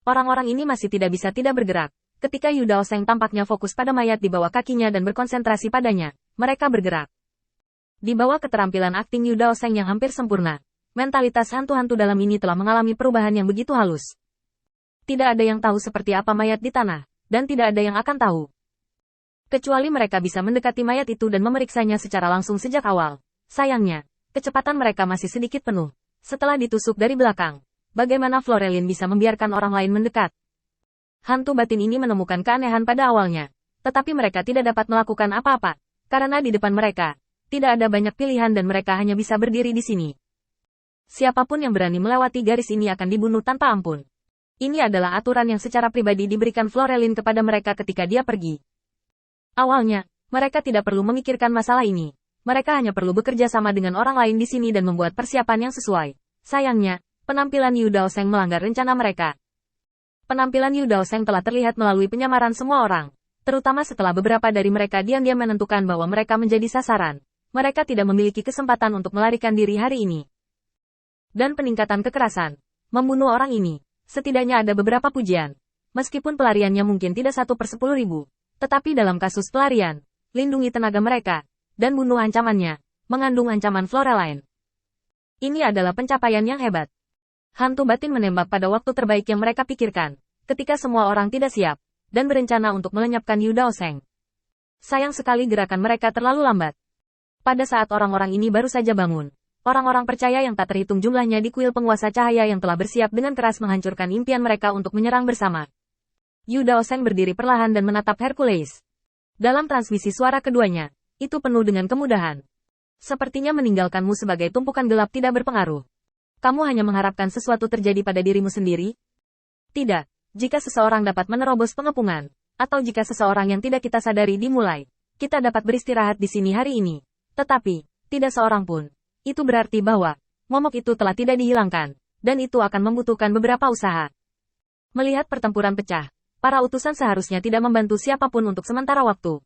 Orang-orang ini masih tidak bisa tidak bergerak. Ketika Yu Daoseng tampaknya fokus pada mayat di bawah kakinya dan berkonsentrasi padanya, mereka bergerak. Di bawah keterampilan akting Yu Daoseng yang hampir sempurna, mentalitas hantu-hantu dalam ini telah mengalami perubahan yang begitu halus. Tidak ada yang tahu seperti apa mayat di tanah, dan tidak ada yang akan tahu. Kecuali mereka bisa mendekati mayat itu dan memeriksanya secara langsung sejak awal. Sayangnya, kecepatan mereka masih sedikit penuh. Setelah ditusuk dari belakang, bagaimana Florelin bisa membiarkan orang lain mendekat? Hantu batin ini menemukan keanehan pada awalnya, tetapi mereka tidak dapat melakukan apa-apa, karena di depan mereka, tidak ada banyak pilihan dan mereka hanya bisa berdiri di sini. Siapapun yang berani melewati garis ini akan dibunuh tanpa ampun. Ini adalah aturan yang secara pribadi diberikan Florelin kepada mereka ketika dia pergi. Awalnya, mereka tidak perlu memikirkan masalah ini. Mereka hanya perlu bekerja sama dengan orang lain di sini dan membuat persiapan yang sesuai. Sayangnya, penampilan Yu Daoseng melanggar rencana mereka. Penampilan Yu Daoseng telah terlihat melalui penyamaran semua orang, terutama setelah beberapa dari mereka diam-diam menentukan bahwa mereka menjadi sasaran. Mereka tidak memiliki kesempatan untuk melarikan diri hari ini. Dan peningkatan kekerasan, membunuh orang ini, setidaknya ada beberapa pujian. Meskipun pelariannya mungkin tidak 1/10.000. Tetapi dalam kasus pelarian, lindungi tenaga mereka, dan bunuh ancamannya, mengandung ancaman Florelin. Ini adalah pencapaian yang hebat. Hantu batin menembak pada waktu terbaik yang mereka pikirkan, ketika semua orang tidak siap, dan berencana untuk melenyapkan Yu Daoseng. Sayang sekali gerakan mereka terlalu lambat. Pada saat orang-orang ini baru saja bangun, orang-orang percaya yang tak terhitung jumlahnya di kuil penguasa cahaya yang telah bersiap dengan keras menghancurkan impian mereka untuk menyerang bersama. Yu Daoseng berdiri perlahan dan menatap Hercules. Dalam transmisi suara keduanya, itu penuh dengan kemudahan. Sepertinya meninggalkanmu sebagai tumpukan gelap tidak berpengaruh. Kamu hanya mengharapkan sesuatu terjadi pada dirimu sendiri? Tidak, jika seseorang dapat menerobos pengepungan, atau jika seseorang yang tidak kita sadari dimulai, kita dapat beristirahat di sini hari ini. Tetapi, tidak seorang pun. Itu berarti bahwa, momok itu telah tidak dihilangkan, dan itu akan membutuhkan beberapa usaha. Melihat pertempuran pecah, para utusan seharusnya tidak membantu siapapun untuk sementara waktu.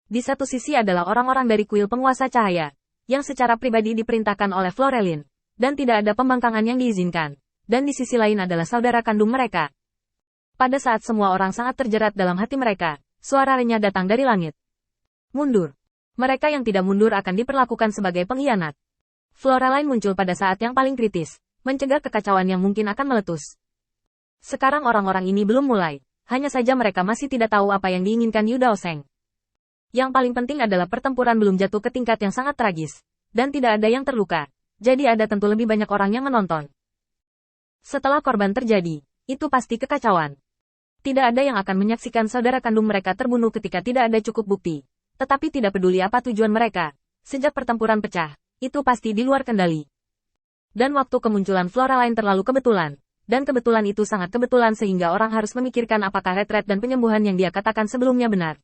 Di satu sisi adalah orang-orang dari kuil penguasa cahaya, yang secara pribadi diperintahkan oleh Florelin, dan tidak ada pembangkangan yang diizinkan, dan di sisi lain adalah saudara kandung mereka. Pada saat semua orang sangat terjerat dalam hati mereka, suara renyah datang dari langit. Mundur. Mereka yang tidak mundur akan diperlakukan sebagai pengkhianat. Florelin muncul pada saat yang paling kritis, mencegah kekacauan yang mungkin akan meletus. Sekarang orang-orang ini belum mulai, hanya saja mereka masih tidak tahu apa yang diinginkan Yu Daoseng. Yang paling penting adalah pertempuran belum jatuh ke tingkat yang sangat tragis, dan tidak ada yang terluka, jadi ada tentu lebih banyak orang yang menonton. Setelah korban terjadi, itu pasti kekacauan. Tidak ada yang akan menyaksikan saudara kandung mereka terbunuh ketika tidak ada cukup bukti, tetapi tidak peduli apa tujuan mereka, sejak pertempuran pecah, itu pasti di luar kendali. Dan waktu kemunculan Florelin terlalu kebetulan. Dan kebetulan itu sangat kebetulan sehingga orang harus memikirkan apakah retret dan penyembuhan yang dia katakan sebelumnya benar.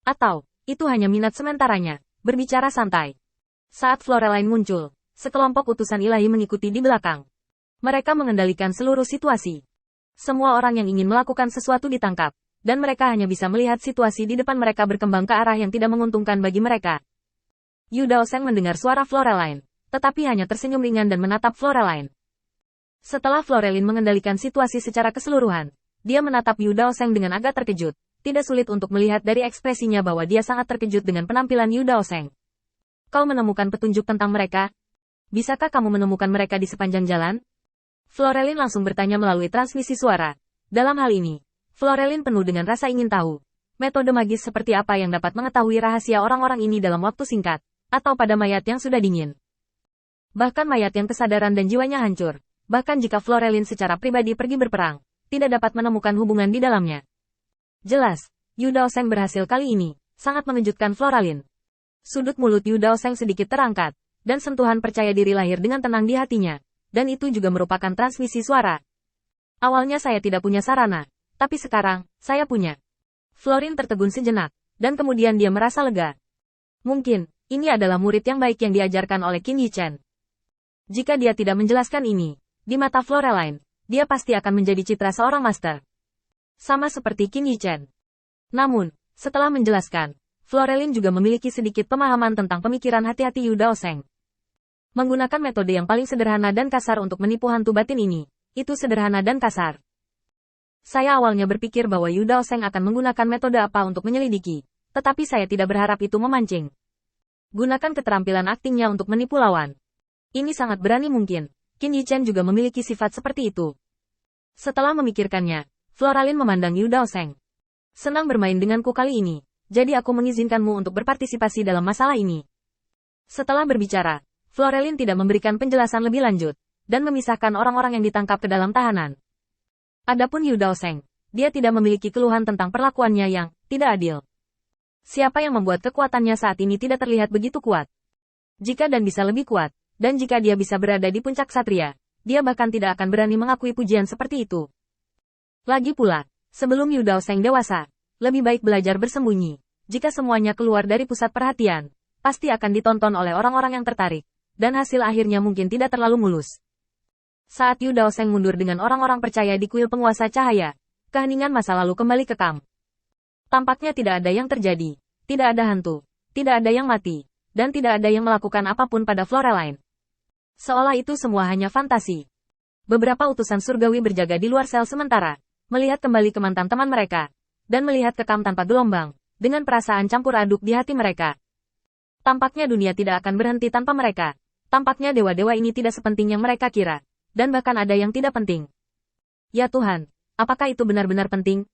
Atau, itu hanya minat sementaranya, berbicara santai. Saat Florelin muncul, sekelompok utusan ilahi mengikuti di belakang. Mereka mengendalikan seluruh situasi. Semua orang yang ingin melakukan sesuatu ditangkap, dan mereka hanya bisa melihat situasi di depan mereka berkembang ke arah yang tidak menguntungkan bagi mereka. Yu Daoseng mendengar suara Florelin, tetapi hanya tersenyum ringan dan menatap Florelin. Setelah Florelin mengendalikan situasi secara keseluruhan, dia menatap Yu Daoseng dengan agak terkejut. Tidak sulit untuk melihat dari ekspresinya bahwa dia sangat terkejut dengan penampilan Yu Daoseng. Kau menemukan petunjuk tentang mereka? Bisakah kamu menemukan mereka di sepanjang jalan? Florelin langsung bertanya melalui transmisi suara. Dalam hal ini, Florelin penuh dengan rasa ingin tahu. Metode magis seperti apa yang dapat mengetahui rahasia orang-orang ini dalam waktu singkat, atau pada mayat yang sudah dingin. Bahkan mayat yang kesadaran dan jiwanya hancur. Bahkan jika Florelin secara pribadi pergi berperang, tidak dapat menemukan hubungan di dalamnya. Jelas, Yu Daoseng berhasil kali ini, sangat mengejutkan Florelin. Sudut mulut Yu Daoseng sedikit terangkat, dan sentuhan percaya diri lahir dengan tenang di hatinya, dan itu juga merupakan transmisi suara. Awalnya saya tidak punya sarana, tapi sekarang, saya punya. Florin tertegun sejenak, dan kemudian dia merasa lega. Mungkin, ini adalah murid yang baik yang diajarkan oleh Qin Yichen. Jika dia tidak menjelaskan ini, di mata Florelin, dia pasti akan menjadi citra seorang master. Sama seperti Qin Yichen. Namun, setelah menjelaskan, Florelin juga memiliki sedikit pemahaman tentang pemikiran hati-hati Yu Daoseng. Menggunakan metode yang paling sederhana dan kasar untuk menipu hantu batin ini, itu sederhana dan kasar. Saya awalnya berpikir bahwa Yu Daoseng akan menggunakan metode apa untuk menyelidiki, tetapi saya tidak berharap itu memancing. Gunakan keterampilan aktingnya untuk menipu lawan. Ini sangat berani mungkin. Qin Yichen juga memiliki sifat seperti itu. Setelah memikirkannya, Floralin memandang Yu Daoseng. Senang bermain denganku kali ini, jadi aku mengizinkanmu untuk berpartisipasi dalam masalah ini. Setelah berbicara, Floralin tidak memberikan penjelasan lebih lanjut, dan memisahkan orang-orang yang ditangkap ke dalam tahanan. Adapun Yu Daoseng, dia tidak memiliki keluhan tentang perlakuannya yang tidak adil. Siapa yang membuat kekuatannya saat ini tidak terlihat begitu kuat? Jika dan bisa lebih kuat, dan jika dia bisa berada di puncak satria, dia bahkan tidak akan berani mengakui pujian seperti itu. Lagi pula, sebelum Yu Daoseng dewasa, lebih baik belajar bersembunyi. Jika semuanya keluar dari pusat perhatian, pasti akan ditonton oleh orang-orang yang tertarik, dan hasil akhirnya mungkin tidak terlalu mulus. Saat Yu Daoseng mundur dengan orang-orang percaya di kuil penguasa cahaya, keheningan masa lalu kembali kekam. Tampaknya tidak ada yang terjadi, tidak ada hantu, tidak ada yang mati, dan tidak ada yang melakukan apapun pada Floralin. Seolah itu semua hanya fantasi. Beberapa utusan surgawi berjaga di luar sel sementara, melihat kembali ke mantan teman mereka, dan melihat kekam tanpa gelombang, dengan perasaan campur aduk di hati mereka. Tampaknya dunia tidak akan berhenti tanpa mereka. Tampaknya dewa-dewa ini tidak sepenting yang mereka kira. Dan bahkan ada yang tidak penting. Ya Tuhan, apakah itu benar-benar penting?